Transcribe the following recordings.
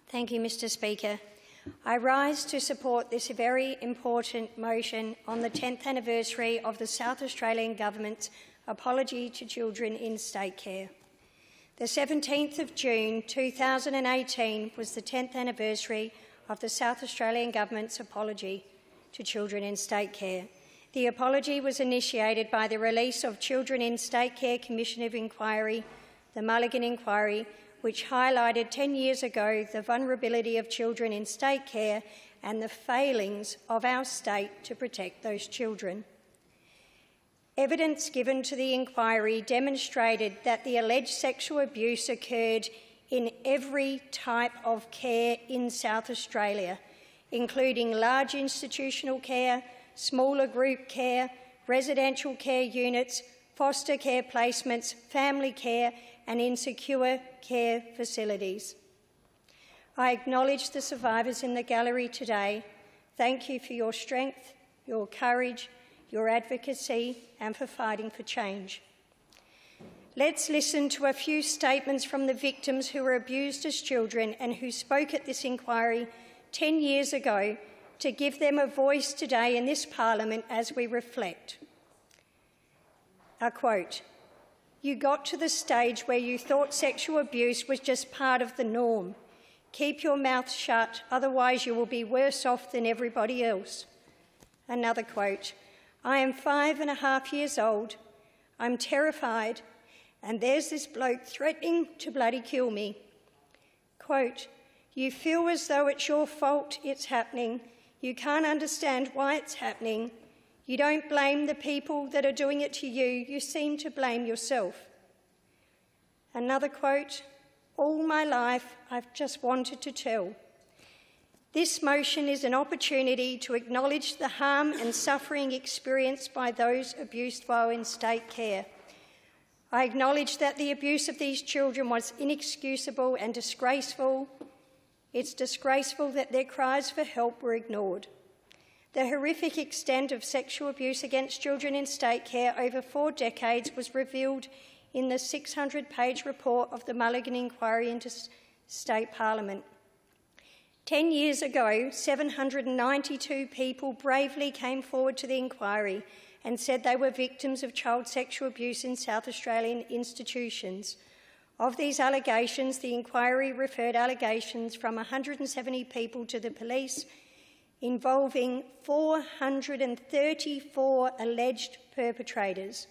Thank you, Mr Speaker. I rise to support this very important motion on the 10th anniversary of the South Australian Government's apology to children in state care. The 17th of June 2018 was the 10th anniversary of the South Australian Government's apology to children in state care. The apology was initiated by the release of Children in State Care Commission of Inquiry, the Mulligan Inquiry, which highlighted 10 years ago the vulnerability of children in state care and the failings of our state to protect those children. Evidence given to the inquiry demonstrated that the alleged sexual abuse occurred in every type of care in South Australia, including large institutional care, smaller group care, residential care units, foster care placements, family care and insecure care facilities. I acknowledge the survivors in the gallery today. Thank you for your strength, your courage, your advocacy and for fighting for change. Let's listen to a few statements from the victims who were abused as children and who spoke at this inquiry 10 years ago to give them a voice today in this Parliament as we reflect. A quote, "You got to the stage where you thought sexual abuse was just part of the norm. Keep your mouth shut, otherwise you will be worse off than everybody else." Another quote, "I am 5.5 years old. I'm terrified, and there's this bloke threatening to bloody kill me." Quote, "You feel as though it's your fault it's happening. You can't understand why it's happening. You don't blame the people that are doing it to you. You seem to blame yourself." Another quote, "All my life I've just wanted to tell." This motion is an opportunity to acknowledge the harm and suffering experienced by those abused while in state care. I acknowledge that the abuse of these children was inexcusable and disgraceful. It's disgraceful that their cries for help were ignored. The horrific extent of sexual abuse against children in state care over 4 decades was revealed in the 600-page report of the Mulligan Inquiry into State Parliament. 10 years ago, 792 people bravely came forward to the inquiry and said they were victims of child sexual abuse in South Australian institutions. Of these allegations, the inquiry referred allegations from 170 people to the police, involving 434 alleged perpetrators.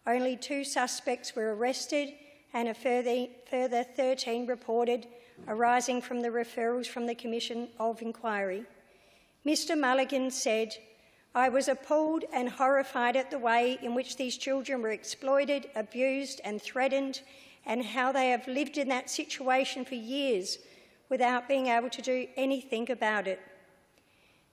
Only 2 suspects were arrested and a further 13 reported, arising from the referrals from the Commission of Inquiry. Mr Mulligan said, "I was appalled and horrified at the way in which these children were exploited, abused and threatened, and how they have lived in that situation for years without being able to do anything about it."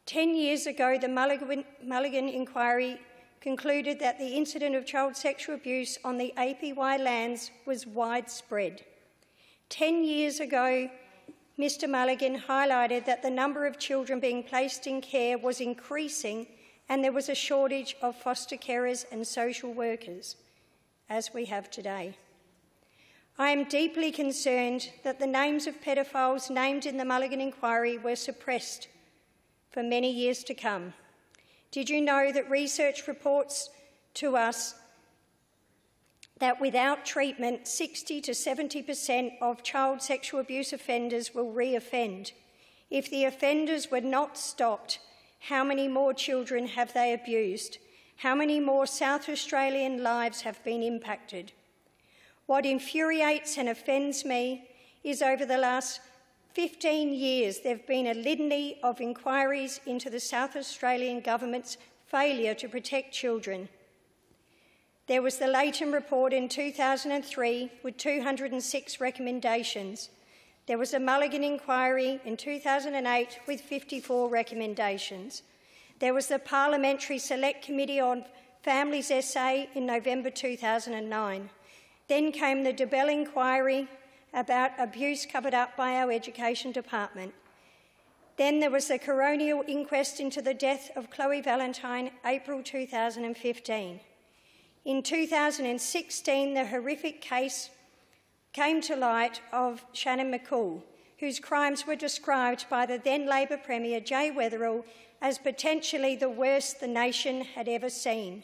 10 years ago, the Mulligan Inquiry concluded that the incident of child sexual abuse on the APY lands was widespread. 10 years ago, Mr Mulligan highlighted that the number of children being placed in care was increasing and there was a shortage of foster carers and social workers, as we have today. I am deeply concerned that the names of pedophiles named in the Mulligan Inquiry were suppressed for many years to come. Did you know that research reports to us that without treatment, 60 to 70% of child sexual abuse offenders will re-offend? If the offenders were not stopped, how many more children have they abused? How many more South Australian lives have been impacted? What infuriates and offends me is over the last 15 years there have been a litany of inquiries into the South Australian Government's failure to protect children. There was the Luethen report in 2003 with 206 recommendations. There was a Mulligan inquiry in 2008 with 54 recommendations. There was the Parliamentary Select Committee on Families SA in November 2009. Then came the DeBell inquiry about abuse covered up by our Education Department. Then there was the coronial inquest into the death of Chloe Valentine, April 2015. In 2016, the horrific case came to light of Shannon McCall, whose crimes were described by the then Labor Premier Jay Weatherill as potentially the worst the nation had ever seen.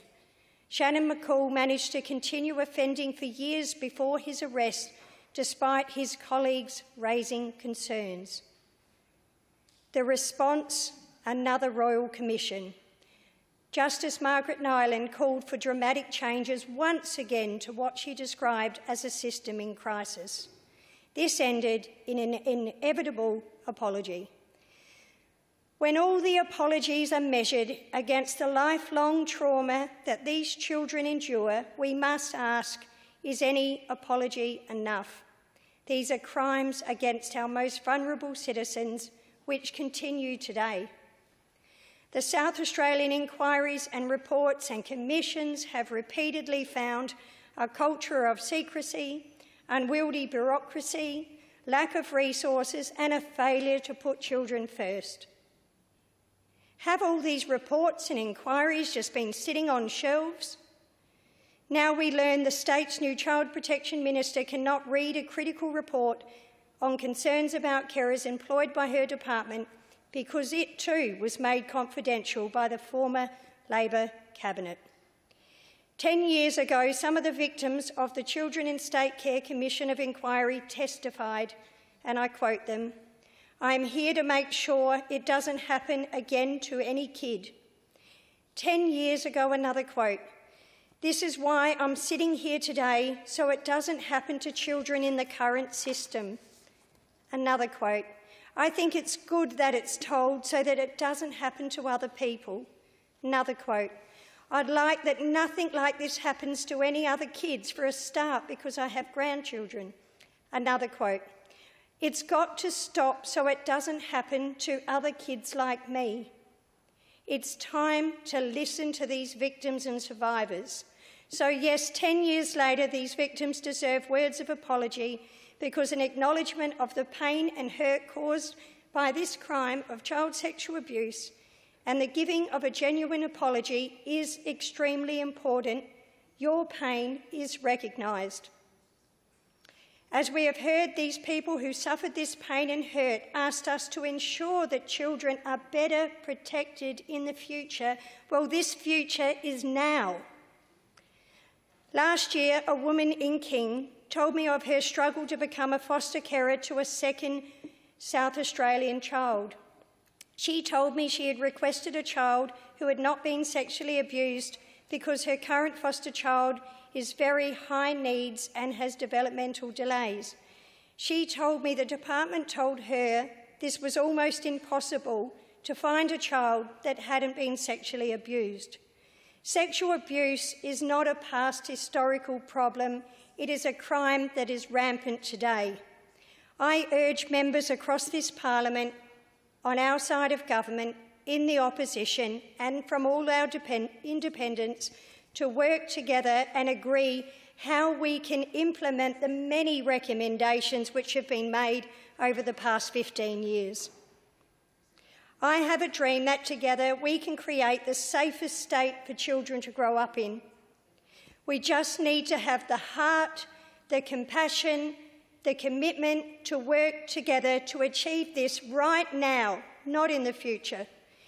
Shannon McCall managed to continue offending for years before his arrest, despite his colleagues raising concerns. The response, another Royal Commission. Justice Margaret Nyland called for dramatic changes once again to what she described as a system in crisis. This ended in an inevitable apology. When all the apologies are measured against the lifelong trauma that these children endure, we must ask, is any apology enough? These are crimes against our most vulnerable citizens, which continue today. The South Australian inquiries and reports and commissions have repeatedly found a culture of secrecy, unwieldy bureaucracy, lack of resources and a failure to put children first. Have all these reports and inquiries just been sitting on shelves? Now we learn the state's new Child Protection Minister cannot read a critical report on concerns about carers employed by her department because it too was made confidential by the former Labor cabinet. 10 years ago, some of the victims of the Children in State Care Commission of Inquiry testified, and I quote them, "I am here to make sure it doesn't happen again to any kid." 10 years ago, another quote, "This is why I'm sitting here today, so it doesn't happen to children in the current system." Another quote, "I think it's good that it's told so that it doesn't happen to other people." Another quote, "I'd like that nothing like this happens to any other kids for a start because I have grandchildren." Another quote, "It's got to stop so it doesn't happen to other kids like me." It's time to listen to these victims and survivors. So yes, 10 years later, these victims deserve words of apology because an acknowledgement of the pain and hurt caused by this crime of child sexual abuse and the giving of a genuine apology is extremely important. Your pain is recognised. As we have heard, these people who suffered this pain and hurt asked us to ensure that children are better protected in the future. Well, this future is now. Last year, a woman in King told me of her struggle to become a foster carer to a second South Australian child. She told me she had requested a child who had not been sexually abused because her current foster child is very high needs and has developmental delays. She told me the department told her this was almost impossible to find a child that hadn't been sexually abused. Sexual abuse is not a past historical problem. It is a crime that is rampant today. I urge members across this parliament, on our side of government, in the opposition and from all our independents, to work together and agree how we can implement the many recommendations which have been made over the past 15 years. I have a dream that together we can create the safest state for children to grow up in. We just need to have the heart, the compassion, the commitment to work together to achieve this right now, not in the future.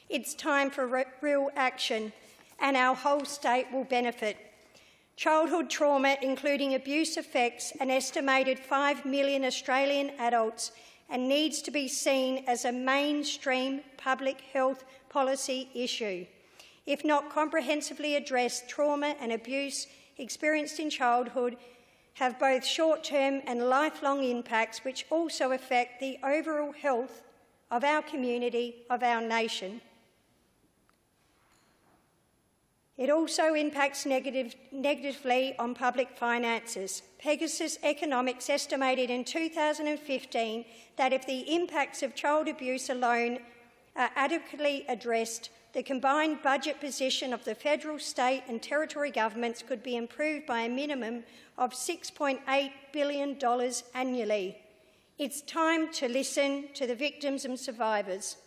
It's time for real action, and our whole state will benefit. Childhood trauma, including abuse, affects an estimated 5 million Australian adults and needs to be seen as a mainstream public health policy issue. If not comprehensively addressed, trauma and abuse experienced in childhood have both short-term and lifelong impacts which also affect the overall health of our community, of our nation. It also impacts negatively on public finances. Pegasus Economics estimated in 2015 that if the impacts of child abuse alone are adequately addressed, the combined budget position of the federal, state and territory governments could be improved by a minimum of $6.8 billion annually. It's time to listen to the victims and survivors.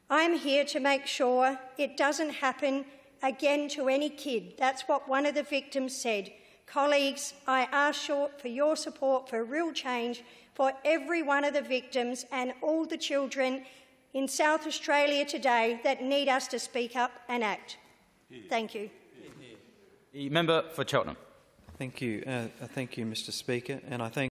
I'm here to make sure it doesn't happen again to any kid. That's what one of the victims said. Colleagues, I ask for your support for real change for every one of the victims and all the children in South Australia today that need us to speak up and act. Thank you. The member for Cheltenham. Thank you. Thank you, Mr. Speaker, and I thank